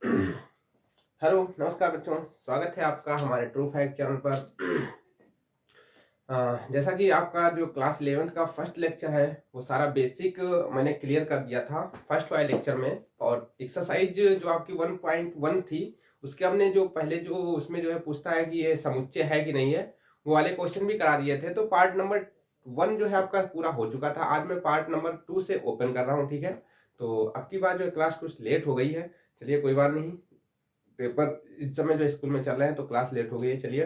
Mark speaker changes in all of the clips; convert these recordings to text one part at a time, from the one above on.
Speaker 1: Hello, नमस्कार बच्चों। स्वागत है आपका हमारे ट्रू फैक्ट चैनल पर। जैसा कि आपका जो क्लास 11th का फर्स्ट लेक्चर है वो सारा बेसिक मैंने क्लियर कर दिया था फर्स्ट वाले लेक्चर में। और एक्सरसाइज जो आपकी 1.1 थी उसके हमने जो पहले जो उसमें जो है पूछता है कि ये समुच्चय है कि नहीं है, वो वाले क्वेश्चन भी करा दिए थे। तो पार्ट नंबर 1 जो है आपका पूरा हो चुका था। आज मैं पार्ट नंबर 2 से ओपन कर रहा हूँ, ठीक है। तो अब की बार जो है क्लास कुछ लेट हो गई है, चलिए कोई बात नहीं। पेपर इस समय जो स्कूल में चल रहे हैं तो क्लास लेट हो गई है। चलिए,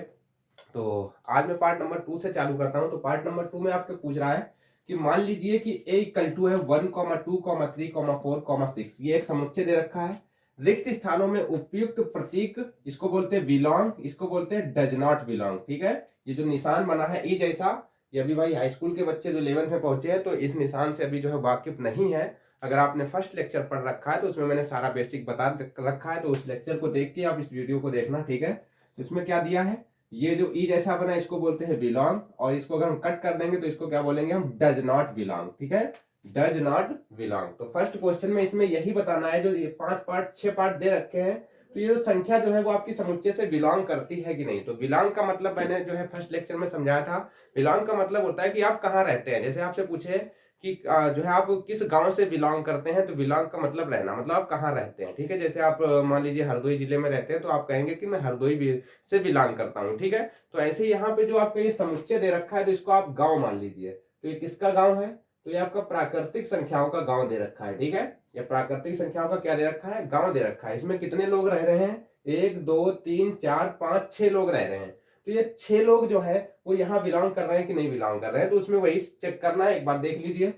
Speaker 1: तो आज मैं पार्ट नंबर 2 से चालू करता हूं। तो पार्ट नंबर 2 में आपके पूछ रहा है कि मान लीजिए कि a इक्वल टू है 1,2,3,4,6। ये एक समुच्चय दे रखा है। रिक्त स्थानों में उपयुक्त प्रतीक, इसको बोलते हैं बिलोंग, इसको बोलते हैं डज नॉट बिलोंग, ठीक है। ये जो निशान बना है ई जैसा, ये अभी भाई हाई स्कूल के बच्चे जो 11th में पहुंचे हैं तो इस निशान से अभी जो है वाकिफ नहीं है। अगर आपने फर्स्ट लेक्चर पढ़ रखा है तो उसमें मैंने सारा बेसिक बता रखा है, तो उस लेक्चर को देख के आप इस वीडियो को देखना, ठीक है। तो इसमें क्या दिया है, ये जो ई जैसा बना है इसको बोलते हैं बिलोंग, और इसको अगर हम कट कर देंगे तो इसको क्या बोलेंगे हम, डज नॉट बिलोंग, ठीक है। Does not belong. तो फर्स्ट क्वेश्चन में इसमें यही बताना है, जो ये 5 पार्ट 6 पार्ट दे रखे हैं, तो ये जो संख्या जो है वो आपकी समुच्चय से बिलोंग करती है कि नहीं। तो बिलोंग का मतलब मैंने जो है फर्स्ट लेक्चर में समझाया था। बिलोंग का मतलब होता है कि आप कहाँ रहते हैं। जैसे आपसे पूछे कि जो है आप किस गांव से बिलोंग करते हैं, तो बिलोंग का मतलब रहना, मतलब आप कहाँ रहते हैं, ठीक है। जैसे आप मान लीजिए हरदोई जिले में रहते हैं तो आप कहेंगे कि मैं हरदोई से बिलोंग करता हूँ, ठीक है। तो ऐसे ही यहाँ पे जो आपका ये समुच्चय दे रखा है तो इसको आप गांव मान लीजिए। तो ये किसका गांव है, तो ये आपका प्राकृतिक संख्याओं का गांव दे रखा है, ठीक है। ये प्राकृतिक संख्याओं का क्या दे रखा है, गांव दे रखा है। इसमें कितने लोग रह रहे हैं, 1 2 3 4 5 6 लोग रह रहे हैं। तो ये 6 लोग जो है वो यहाँ बिलोंग कर रहे हैं कि नहीं बिलोंग कर रहे हैं, तो उसमें वही चेक करना है। एक बार देख लीजिए,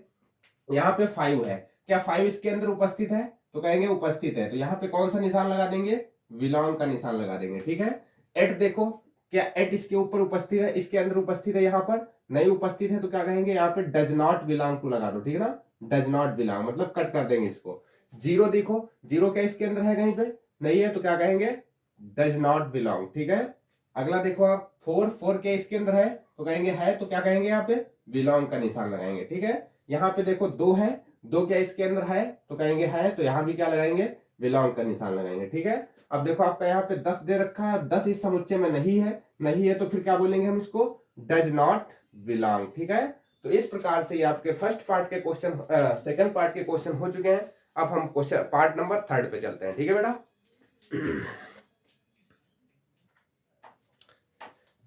Speaker 1: यहाँ पे 5 है, क्या 5 इसके अंदर उपस्थित है, तो कहेंगे उपस्थित है। तो यहाँ पे कौन सा निशान लगा देंगे, बिलोंग का निशान लगा देंगे, ठीक है। 8 देखो, क्या 8 इसके ऊपर उपस्थित है, इसके अंदर उपस्थित है, यहाँ पर नहीं उपस्थित है, तो क्या कहेंगे यहाँ पे डज नॉट बिलोंग टू लगा दो, ठीक है ना। डज नॉट बिलोंग मतलब कट कर देंगे इसको। 0 देखो, 0 क्या इसके अंदर है, कहीं पे नहीं है, तो क्या कहेंगे डज नॉट बिलोंग, ठीक है। अगला देखो आप, 4 क्या इसके अंदर है, तो कहेंगे है, तो क्या कहेंगे यहाँ पे बिलोंग का निशान लगाएंगे, ठीक है। यहाँ पे देखो 2 है, 2 क्या इसके अंदर है, तो कहेंगे है, तो यहाँ भी क्या लगाएंगे बिलोंग का निशान लगाएंगे, ठीक है। अब देखो आपका यहाँ पे 10 दे रखा है, 10 इस समुच्चय में नहीं है, नहीं है तो फिर क्या बोलेंगे हम इसको, डज नॉट बिलोंग, ठीक है। तो इस प्रकार से ये आपके फर्स्ट पार्ट के क्वेश्चन, सेकंड पार्ट के क्वेश्चन हो चुके हैं। अब हम क्वेश्चन पार्ट नंबर 3 पे चलते हैं, ठीक है बेटा।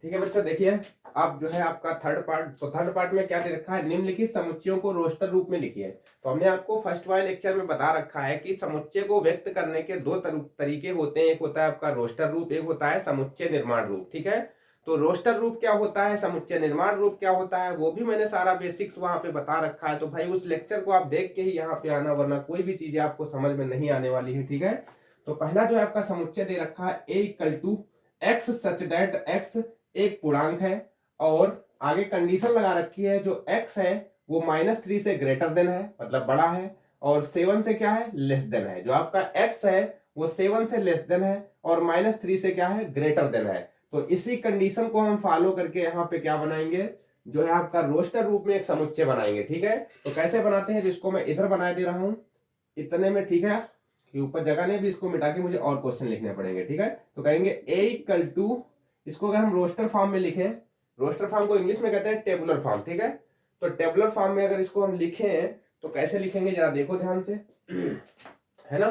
Speaker 1: ठीक है बच्चों, देखिए अब जो है आपका थर्ड पार्ट। तो थर्ड पार्ट में क्या दे रखा है, निम्नलिखित समुच्चयों को रोस्टर रूप में लिखिए। तो हमने आपको फर्स्ट वाले लेक्चर में बता रखा है कि समुच्चय को व्यक्त करने के 2 तरीके होते हैं। एक होता है आपका रोस्टर रूप, एक होता है समुच्चय निर्माण रूप, ठीक है। तो रोस्टर रूप क्या होता है, समुच्चय निर्माण रूप क्या होता है, वो भी मैंने सारा बेसिक्स वहां पे बता रखा है। तो भाई उस लेक्चर को आप देख के ही यहाँ पे आना, वरना कोई भी चीजें आपको समझ में नहीं आने वाली है, ठीक है। तो पहला जो है आपका समुच्चय दे रखा है a equal to x such that x एक पूर्णांक है, और आगे कंडीशन लगा रखी है जो x है वो -3 से ग्रेटर देन है, मतलब बड़ा है, और 7 से क्या है, लेस देन है। जो आपका x है वो 7 से लेस देन है और -3 से क्या है, ग्रेटर देन है। तो इसी कंडीशन को हम फॉलो करके यहाँ पे क्या बनाएंगे, जो है आपका रोस्टर रूप में एक समुच्चय बनाएंगे, ठीक है। तो कैसे बनाते हैं, जिसको मैं इधर बना दे रहा हूं इतने में, ठीक है, कि ऊपर जगह नहीं, भी इसको मिटा के मुझे और क्वेश्चन लिखने पड़ेंगे, ठीक है। तो कहेंगे a इक्वल टू, इसको अगर हम रोस्टर फॉर्म में लिखें, रोस्टर फॉर्म को इंग्लिश में कहते हैं टेबुलर फॉर्म, ठीक है। तो टेबुलर फॉर्म में अगर इसको हम लिखें तो कैसे लिखेंगे, जरा देखो ध्यान से, है ना।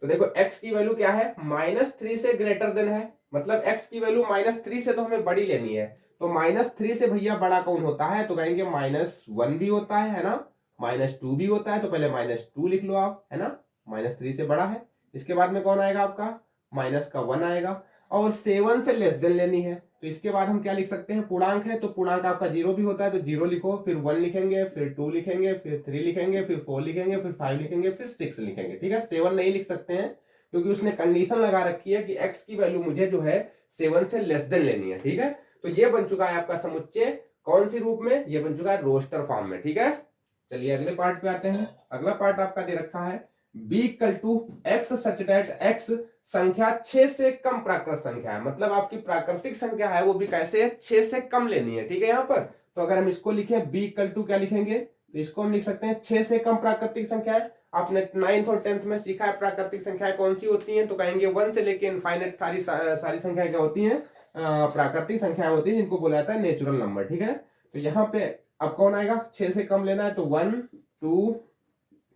Speaker 1: तो देखो x की वैल्यू क्या है, -3 से ग्रेटर देन है, मतलब x की वैल्यू -3 से तो हमें बड़ी लेनी है। तो -3 से भैया बड़ा कौन होता है, तो कहेंगे -1 भी होता है ना, -2 भी होता है। तो पहले -2 लिख लो आप, है ना, -3 से बड़ा है। इसके बाद में कौन आएगा आपका, -1 आएगा, और 7 से लेस देन लेनी है। तो इसके बाद हम क्या लिख सकते हैं, पूर्णांक है, तो पूर्णांक आपका 0 भी होता है, तो 0 लिखो, फिर 1 लिखेंगे, फिर 2 लिखेंगे, फिर 3 लिखेंगे, फिर 4 लिखेंगे, फिर 5 लिखेंगे, फिर 6 लिखेंगे, ठीक है। 7 नहीं लिख सकते हैं क्योंकि उसने कंडीशन लगा रखी है कि x की वैल्यू मुझे जो है 7 से लेस देन लेनी है, ठीक है। तो ये बन चुका है आपका समुच्चय, कौन सी रूप में, ये बन चुका है रोस्टर फॉर्म में, ठीक है। चलिए अगले पार्ट पे आते हैं। अगला पार्ट आपका दे रखा है b equal to x such that x संख्या 6 से कम प्राकृत संख्या है, मतलब आपकी प्राकृतिक संख्या है वो भी कैसे है, 6 से कम लेनी है, ठीक है। यहाँ पर तो अगर हम इसको लिखें b इक्वल टू क्या लिखेंगे, तो इसको हम लिख सकते हैं 6 से कम प्राकृतिक संख्या है। आपने 9th और 10th में सीखा है प्राकृतिक संख्याएं कौन सी होती हैं, तो कहेंगे 1 से लेके इनफाइनाइट सारी संख्याएं क्या होती हैं, प्राकृतिक संख्याएं होती हैं, जिनको बोला जाता है नेचुरल नंबर। ठीक है, तो यहाँ पे अब कौन आएगा, 6 से कम लेना है तो 1 2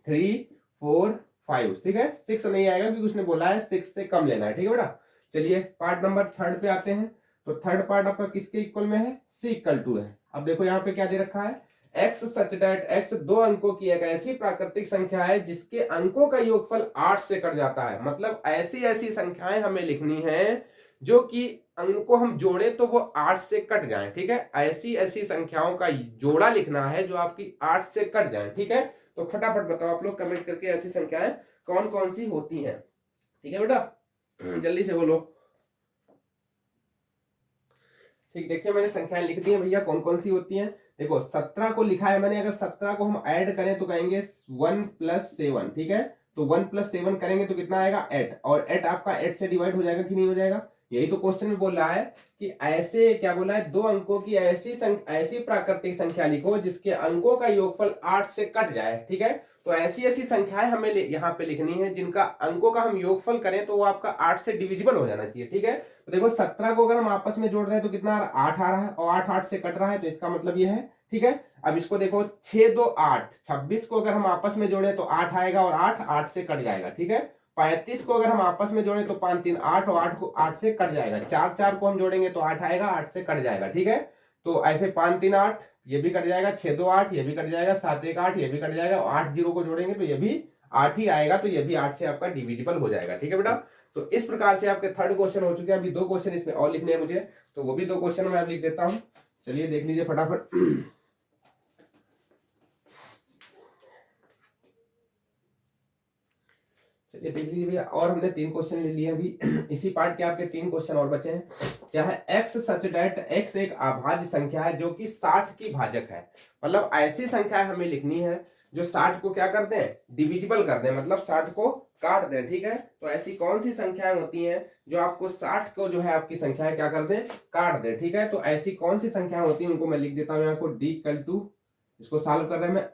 Speaker 1: 3 4 5, ठीक है, 6 नहीं आएगा क्योंकि उसने बोला है 6 से कम लेना है। ठीक है बेटा, चलिए पार्ट नंबर 3 पे आते हैं। तो थर्ड पार्ट आपका किसके इक्वल में है, c इक्वल टू है। अब देखो यहाँ पे क्या दे रखा है, x सच दैट x 2 अंकों की एक ऐसी प्राकृतिक संख्या है जिसके अंकों का योगफल 8 से कट जाता है। मतलब ऐसी ऐसी संख्याएं हमें लिखनी है जो कि अंक को हम जोड़े तो वो 8 से कट जाए। ठीक है, ऐसी ऐसी संख्याओं का जोड़ा लिखना है जो आपकी 8 से कट जाए। ठीक है, तो फटाफट बताओ आप लोग कमेंट करके ऐसी संख्याएं कौन कौन सी होती हैं। ठीक है बेटा, जल्दी से बोलो। ठीक, देखिए मैंने संख्याएं लिख दी है भैया, कौन कौन सी होती हैं। देखो 17 को लिखा है मैंने, अगर 17 को हम ऐड करें तो कहेंगे 1 + 7। ठीक है, तो 1 + 7 करेंगे तो कितना आएगा 8, और 8 आपका 8 से डिवाइड हो जाएगा कि नहीं हो जाएगा। यही तो क्वेश्चन में बोल रहा है कि ऐसे क्या बोला है, 2 अंकों की ऐसी प्राकृतिक संख्या लिखो जिसके अंकों का योगफल 8 से कट जाए। ठीक है, तो ऐसी ऐसी संख्याएं हमें यहाँ पे लिखनी है जिनका अंकों का हम योगफल करें तो वो आपका 8 से डिविजिबल हो जाना चाहिए। ठीक है, तो देखो 17 को अगर हम आपस में जोड़ रहे हैं तो कितना 8 आ रहा है, और 8 8 से कट रहा है, तो इसका मतलब ये है। ठीक है, अब इसको देखो 6 2 8, 26 को अगर हम आपस में जोड़े तो 8 आएगा, और 8 8 से कट जाएगा। ठीक है, 35 को अगर हम आपस में जोड़े तो 5 3 8, और 8 को 8 से कट जाएगा। 4 4 को हम जोड़ेंगे तो 8 आएगा, 8 से कट जाएगा। ठीक है, तो ऐसे 5 3 8 ये भी कट जाएगा, 6 2 8 ये भी कट जाएगा, 7 1 8 ये भी कट जाएगा, और 8 0 को जोड़ेंगे तो ये भी 8 ही आएगा, तो ये भी 8 से आपका डिविजिबल हो जाएगा। ठीक है बेटा, तो इस प्रकार से आपके थर्ड क्वेश्चन हो चुके हैं। अभी 2 क्वेश्चन इसमें और लिखने हैं मुझे, तो वो भी 2 क्वेश्चन मैं अब लिख देता हूं। चलिए देख लीजिए फटाफट। चलिए देख लीजिए भैया, और हमने 3 क्वेश्चन ले लिए अभी। इसी पार्ट के आपके 3 क्वेश्चन और बचे हैं। क्या है, x सच दैट x एक अभाज्य संख्या है जो कि 60 की भाजक है। मतलब ऐसी संख्या हमें लिखनी है जो 60 को क्या कर दें, डिविजिबल कर दें, मतलब 60 को काट दें। ठीक है, तो ऐसी कौन सी संख्याएं होती हैं जो आपको 60 को जो है आपकी संख्याएं क्या कर दें, काट दें। ठीक है, तो ऐसी कौन सी संख्याएं होती हैं उनको मैं लिख देता हूं यहाँ को, d इक्वल टू, इसको सॉल्व कर रहे हैं मैं,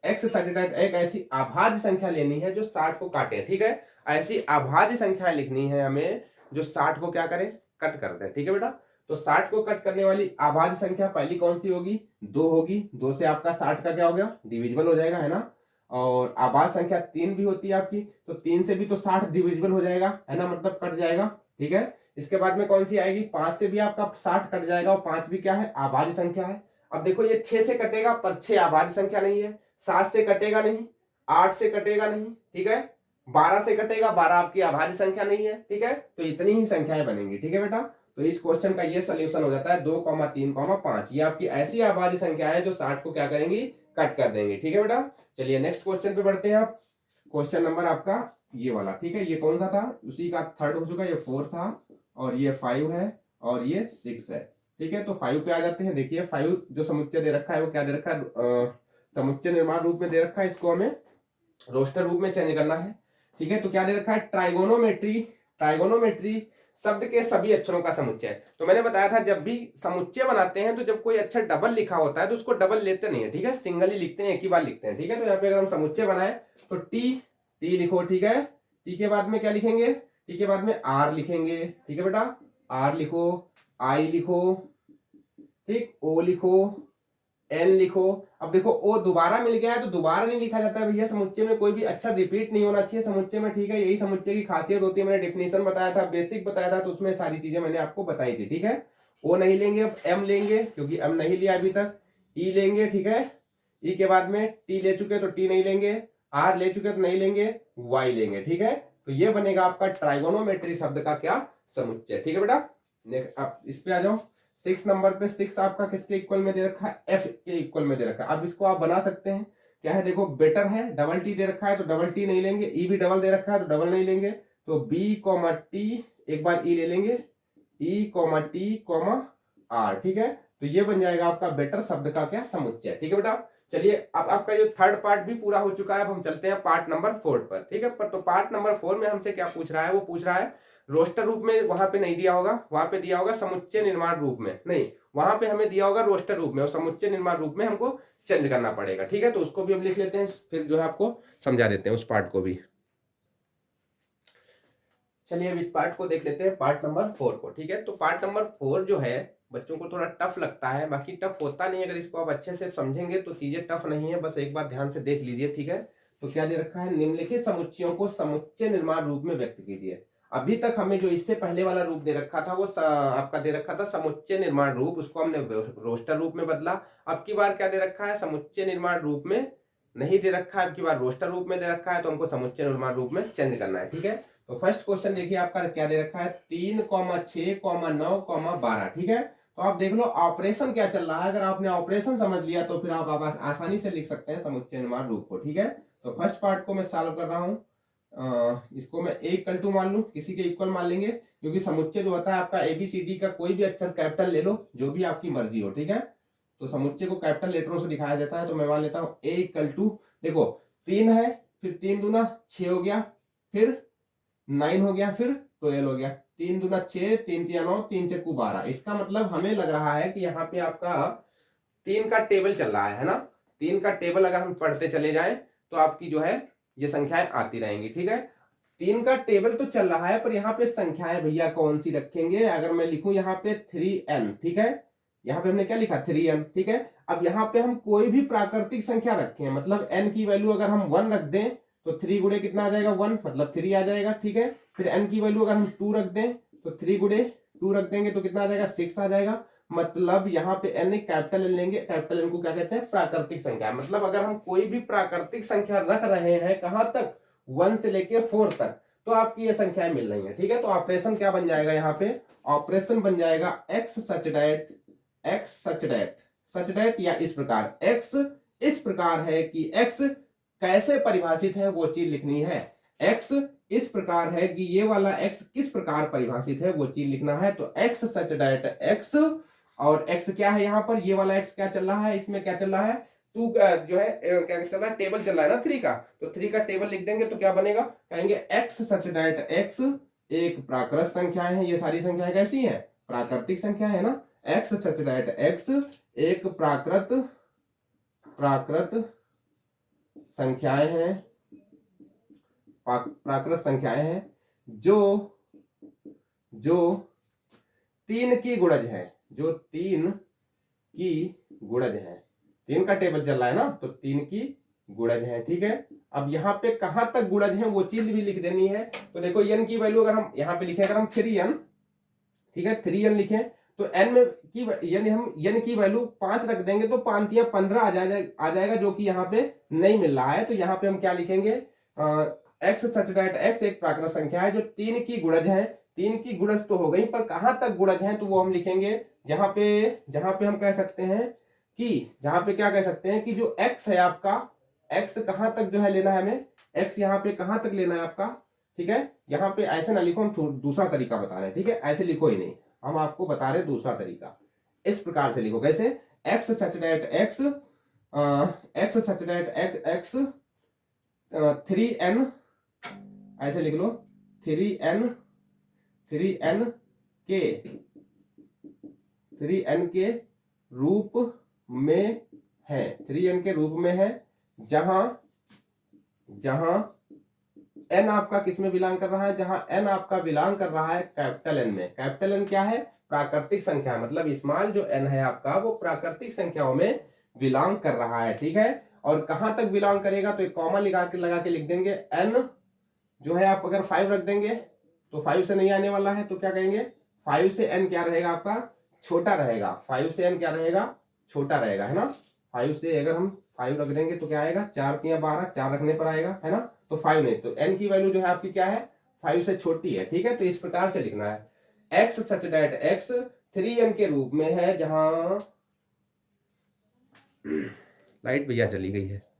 Speaker 1: x सच दैट एक ऐसी अभाज्य संख्या लेनी है जो 60 को काटे। ठीक है, ऐसी अभाज्य संख्या लिखनी है हमें जो 60 को क्या करे, कट कर दे। ठीक है बेटा, तो 60 को कट करने वाली अभाज्य संख्या पहली कौन सी होगी, 2 होगी। 2 से आपका 60 का क्या हो गया, डिविजिबल हो जाएगा, है ना। और अभाज्य संख्या 3 भी होती है आपकी, तो 3 से भी तो 60 डिविजिबल हो जाएगा, है ना, मतलब कट जाएगा। ठीक है, इसके बाद में कौन सी आएगी, 5 से भी आपका 60 कट जाएगा, और 5 भी क्या है, अभाज्य संख्या है। अब देखो ये 6 से कटेगा पर 6 अभाज्य संख्या नहीं है, 7 से कटेगा नहीं, 8 से कटेगा नहीं। ठीक है, 12 से कटेगा, 12 आपकी अभाज्य संख्या नहीं है। ठीक है, तो इतनी ही संख्याएं बनेंगी। ठीक है बेटा, तो इस क्वेश्चन का ये सोल्यूशन हो जाता है 2, 3, 5। ये आपकी ऐसी अभाज्य संख्या है जो 60 को क्या करेंगी, कट कर देंगे। ठीक है बेटा, चलिए नेक्स्ट क्वेश्चन पे बढ़ते हैं। आप क्वेश्चन नंबर आपका ये वाला, ठीक है, ये कौन सा था, उसी का थर्ड हो चुका, ये 4 था, और ये 5 है, और ये 6 है। ठीक है, तो 5 पे आ जाते हैं। देखिए 5 जो समुच्चय दे रखा है वो क्या दे रखा है, समुच्चय निर्माण रूप में दे रखा है, इसको हमें रोस्टर रूप में चेंज करना है। ठीक है, तो क्या दे रखा है, ट्राइगोनोमेट्री। ट्राइगोनोमेट्री शब्द के सभी अक्षरों का समुच्चय। तो मैंने बताया था जब भी समुच्चय बनाते हैं तो जब कोई अक्षर डबल लिखा होता है तो उसको डबल लेते नहीं है। ठीक है, सिंगल ही लिखते हैं, एक ही बार लिखते हैं। ठीक है, तो यहाँ पे अगर हम समुच्चय बनाए तो टी लिखो। ठीक है, टी के बाद में क्या लिखेंगे, टी के बाद में आर लिखेंगे। ठीक है बेटा, आर लिखो, आई लिखो, ठीक, ओ लिखो, एन लिखो। अब देखो ओ दोबारा मिल गया है तो दोबारा नहीं लिखा जाता है भैया, समुच्चय में कोई भी अक्षर रिपीट नहीं होना चाहिए समुच्चय में। ठीक है, यही समुच्चय की खासियत होती है। मैंने डेफिनेशन बताया था, बेसिक बताया था, तो उसमें सारी चीजें मैंने आपको बताई थी। ठीक है, ओ नहीं लेंगे, अब एम लेंगे क्योंकि एम नहीं लिया अभी तक, ई लेंगे। ठीक है, ई के बाद में टी ले चुके तो टी नहीं लेंगे, आर ले चुके तो नहीं लेंगे, वाई लेंगे। ठीक है, तो ये बनेगा आपका ट्राइगोनोमेट्री शब्द का क्या, समुच्चय। ठीक है बेटा, अब इस पे आ जाओ। 6 नंबर पे 6 आपका किसके इक्वल में दे रखा है, एफ के इक्वल में दे रखा है। अब इसको आप बना सकते हैं, क्या है, देखो बेटर है, डबल टी दे रखा है तो डबल टी नहीं लेंगे, ई भी डबल दे रखा है तो डबल नहीं लेंगे, तो बी कॉमा टी, एक बार ई ले लेंगे, ई कॉमा टी कॉमा आर। ठीक है, तो ये बन जाएगा आपका बेटर शब्द का क्या, समुच्चय। ठीक है बेटा, चलिए अब आपका जो थर्ड पार्ट भी पूरा हो चुका है। अब हम चलते हैं पार्ट नंबर 4 पर। ठीक है, पर तो पार्ट नंबर 4 में हमसे क्या पूछ रहा है, वो पूछ रहा है रोस्टर रूप में, वहां पे नहीं दिया होगा, वहां पे दिया होगा समुच्चय निर्माण रूप में, नहीं, वहां पे हमें दिया होगा रोस्टर रूप में, और समुच्चय निर्माण रूप में हमको चेंज करना पड़ेगा। ठीक है, तो उसको भी हम लिख लेते हैं, फिर जो है आपको समझा देते हैं उस पार्ट को भी। चलिए अब इस पार्ट को देख लेते हैं, पार्ट नंबर 4 को। ठीक है, तो पार्ट नंबर 4 जो है बच्चों को थोड़ा टफ लगता है, बाकी टफ होता नहीं है, अगर इसको आप अच्छे से समझेंगे तो चीजें टफ नहीं है, बस एक बार ध्यान से देख लीजिए। ठीक है, तो क्या दे रखा है, निम्नलिखित समुच्चयों को समुच्चय निर्माण रूप में व्यक्त कीजिए। अभी तक हमें जो इससे पहले वाला रूप दे रखा था वो आपका दे रखा था समुच्चय निर्माण रूप, उसको हमने रोस्टर रूप में बदला। अब की बार क्या दे रखा है, समुच्चय निर्माण रूप में नहीं दे रखा है, अब की बार रोस्टर रूप में दे रखा है, तो हमको समुच्चय निर्माण रूप में चेंज करना है। ठीक है, तो फर्स्ट क्वेश्चन देखिए आपका क्या दे रखा है, 3,6,9,12। ठीक है, तो आप देख लो ऑपरेशन क्या चल रहा है, अगर आपने ऑपरेशन समझ लिया तो फिर आप आसानी से लिख सकते हैं समुच्चय निर्माण रूप को। ठीक है, तो फर्स्ट पार्ट को मैं सॉल्व कर रहा हूँ, इसको मैं A=2 मान लूं, किसी के इक्वल मान लेंगे, क्योंकि समुच्चय जो होता है आपका ABCD का कोई भी अक्षर कैपिटल ले लो, जो भी आपकी मर्जी हो। ठीक है, तो समुच्चय को कैपिटल लेटरों से दिखाया जाता है, तो मैं मान लेता हूँ A=, देखो 3 है, फिर 3 दूना 6 हो गया, फिर 9 हो गया, फिर 12 हो गया, 3 दूना 6, 3 तिया 9, 3 चक्कू 12। इसका मतलब हमें लग रहा है कि यहाँ पे आपका 3 का टेबल चल रहा है ना, 3 का टेबल अगर हम पढ़ते चले जाएं तो आपकी जो है ये संख्याएं आती रहेंगी। ठीक है, 3 का टेबल तो चल रहा है, पर यहाँ पे संख्याएं भैया कौन सी रखेंगे, अगर मैं लिखूं यहाँ पे 3n। ठीक है, यहाँ पे हमने क्या लिखा 3n। ठीक है, अब यहाँ पे हम कोई भी प्राकृतिक संख्या रखें, मतलब n की वैल्यू अगर हम 1 रख दें तो 3 गुणे कितना आ जाएगा 1, मतलब 3 आ जाएगा। ठीक है, फिर n की वैल्यू अगर हम 2 रख दें तो 3 गुणे 2 रख देंगे तो कितना आ जाएगा 6 आ जाएगा। मतलब यहाँ पे n एक कैपिटल एन लेंगे, कैपिटल एन को क्या कहते हैं, प्राकृतिक संख्या। मतलब अगर हम कोई भी प्राकृतिक संख्या रख रहे हैं कहां तक, 1 से लेके 4 तक, तो आपकी ये संख्याएं मिल रही है। ठीक है, तो ऑपरेशन क्या बन जाएगा, यहाँ पे ऑपरेशन बन जाएगा x सच डेट या इस प्रकार, x इस प्रकार है कि x कैसे परिभाषित है वो चीज लिखनी है, x इस प्रकार है कि ये वाला x किस प्रकार परिभाषित है वो चीज लिखना है। तो x सच डेट x, और x क्या है यहाँ पर, ये वाला x क्या चल रहा है, इसमें क्या चल रहा है, 2 जो है क्या चल रहा है, टेबल चल रहा है ना 3 का, तो 3 का टेबल लिख देंगे तो क्या बनेगा, कहेंगे x सच डेट x एक प्राकृत संख्याएं हैं, ये सारी संख्याएं कैसी हैं, प्राकृतिक संख्या है ना, x सच डेट x एक प्राकृत संख्याएं हैं, प्राकृत संख्याएं हैं जो 3 की गुणज है, जो 3 की गुणज है, 3 का टेबल चल रहा है ना, तो 3 की गुणज है। ठीक है, अब यहाँ पे कहां तक गुणज है वो चीज भी लिख देनी है। तो देखो n की वैल्यू अगर हम यहाँ पे लिखे, अगर हम 3n, ठीक है 3n लिखे, तो n में की यानी हम n की वैल्यू 5 रख देंगे तो 5 या 15 आ जाएगा, जो कि यहाँ पे नहीं मिल रहा है। तो यहाँ पे हम क्या लिखेंगे, x सच डेट x एक प्राकृत संख्या है जो 3 की गुणज है, 3 की गुणज तो हो गई, पर कहां तक गुणज है तो वो हम लिखेंगे जहां पे हम कह सकते हैं कि, जहां पे क्या कह सकते हैं कि जो x है आपका, x कहां तक जो है लेना है हमें, x यहाँ पे कहां तक लेना है आपका। ठीक है, यहाँ पे ऐसे ना लिखो, हम दूसरा तरीका बता रहे हैं। ठीक है, ऐसे लिखो ही नहीं, हम आपको बता रहे दूसरा तरीका, इस प्रकार से लिखो, कैसे, x सच डेट x, x सच डेट x 3n, ऐसे लिख लो 3n के रूप में है, 3n के रूप में है, जहां n आपका किस में बिलोंग कर रहा है, जहां n आपका बिलोंग कर रहा है कैपिटल n में। कैपिटल n क्या है, प्राकृतिक संख्या, मतलब स्मॉल जो n है आपका वो प्राकृतिक संख्याओं में बिलोंग कर रहा है। ठीक है, और कहां तक बिलोंग करेगा, तो एक कॉमा लगा के लिख देंगे, n जो है आप अगर 5 रख देंगे तो 5 से नहीं आने वाला है, तो क्या कहेंगे 5 से n क्या रहेगा आपका, छोटा रहेगा, 5 से n क्या रहेगा, छोटा रहेगा, है ना। 5 से अगर हम 5 रख देंगे तो क्या आएगा, 4 तिया 12, 4 रखने पर आएगा, है ना, तो 5 नहीं, तो n की वैल्यू जो है आपकी क्या है, 5 से छोटी है। ठीक है, तो इस प्रकार से लिखना है, x सच डेट x 3n के रूप में है, जहां लाइट भैया चली गई है।